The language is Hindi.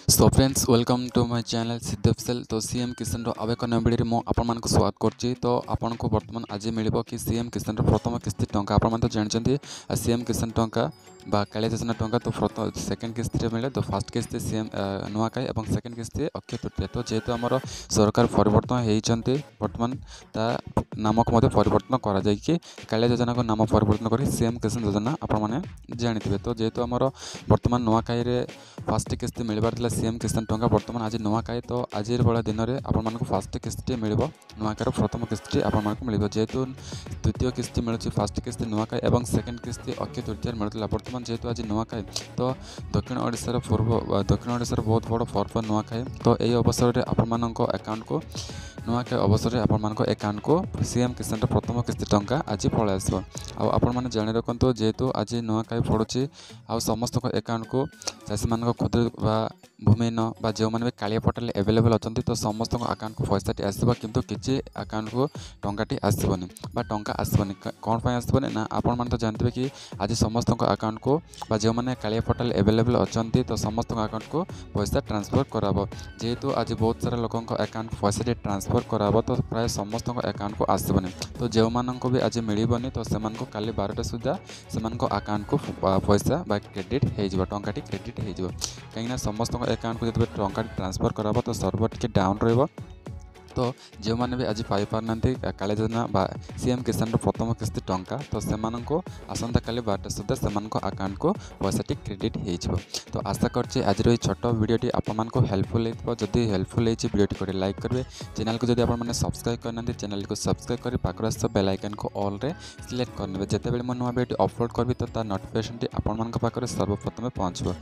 So friends welcome to my channel सिद्धफसेल। तो सीएम किसान अब एक नया वीडियो में आपको स्वागत करछि। तो आपको बर्तमान आज मिलिबो कि सीएम किसान प्रथम किस्ती टंका आपण तो जानते सीएम किसान टंका बा कालिया योजना टंका तो प्रथम सेकेंड किस्ती मिले। तो फास्ट किस्ती सीएम नुआखाई और सेकेंड किस्ती अक्षय तृतीया। तो जेहेतु आमर सरकार परिवर्तन होती बर्तमान ता नामक मध्य परिवर्तन करा कालिया योजना को नाम परिवर्तन कर सीएम किसान योजना आपण जानते। तो जेहेतु आमर बर्तमान नुआखाई फास्ट किस्ती मिलबार सीएम किसान टंका बर्तमान आज नुआखाई। तो आज भाया दिन में आपको फास्ट किस्ती मिल नुआखाईर प्रथम किस्ती आपको मिल जेहेतु द्वितीय किस्ती मिलूँ फास्ट किस्ती नुआखाई और सेकेंड किस्ती अक्षय तृतीय मिलूला। बर्तमान जेहेतु आज नुआखाई तो दक्षिण ओडिशार बहुत बड़ पर्व नुआखाई। तो यही अवसर में आपण अकाउंट को नुआखाई अवसर में आपण अकाउंट को सीएम किसान प्रथम किस्ती टंका आज पलि आसो। आपण जाणी रखु जेहेतु आज नुआखाई पड़ुछि आ समस्त अकाउंट को चाषी मान क्षुद्र भूमिहीन जो मैंने भी कालिया पोर्टाल एवेलेबल अच्छा तो समस्त अकाउंट को पैसाटी आसो किंतु किसी अकाउंट को टंकाटी आसबनी टंका आसबनी कौन पर आसबनी ना आपण मैंने तो जानते कि आज समस्त अकाउंट को जो मैंने कालिया पोर्टाल एवेलेबल अच्छा तो समस्त अकाउंट को पैसा ट्रांसफर कराब। जेहेतु आज बहुत सारा लोक अकाउंट को पैसा ट्रांसफर कराब तो प्राय समस्त अकाउंट को आसबनी। तो जो मानक भी आज मिलबनी तो से काली 12टा सुधा से अकाउंट को पैसा क्रेडिट हो टंकाटी क्रेडिट हो कहीं समस्त अकाउंट को जो टंका ट्रांसफर कराब तो सर्वर टी डाउन रहा। तो जो मैंने भी आज पाइपार ना कालिया योजना सीएम किसान प्रथम किस्ती टंका तो से आसंता काली 12टा सुधा से अकाउंट को पैसाटी क्रेडिट हो। तो आशा करछि आज ये छोट वीडियोटी आपको हेल्पफुल होती हेल्पफुल वीडियोटी को लाइक करेंगे। चैनल को जब आप सब्सक्राइब करना चैनल को सब्सक्राइब कर पाखर आस बेल आइकन को ऑल रे सिलेक्ट करने जिते बड़े नुआ वीडियो अपलोड करी तो तार नोटिफिकेशन आपंकर सर्वप्रथम पहुँचो।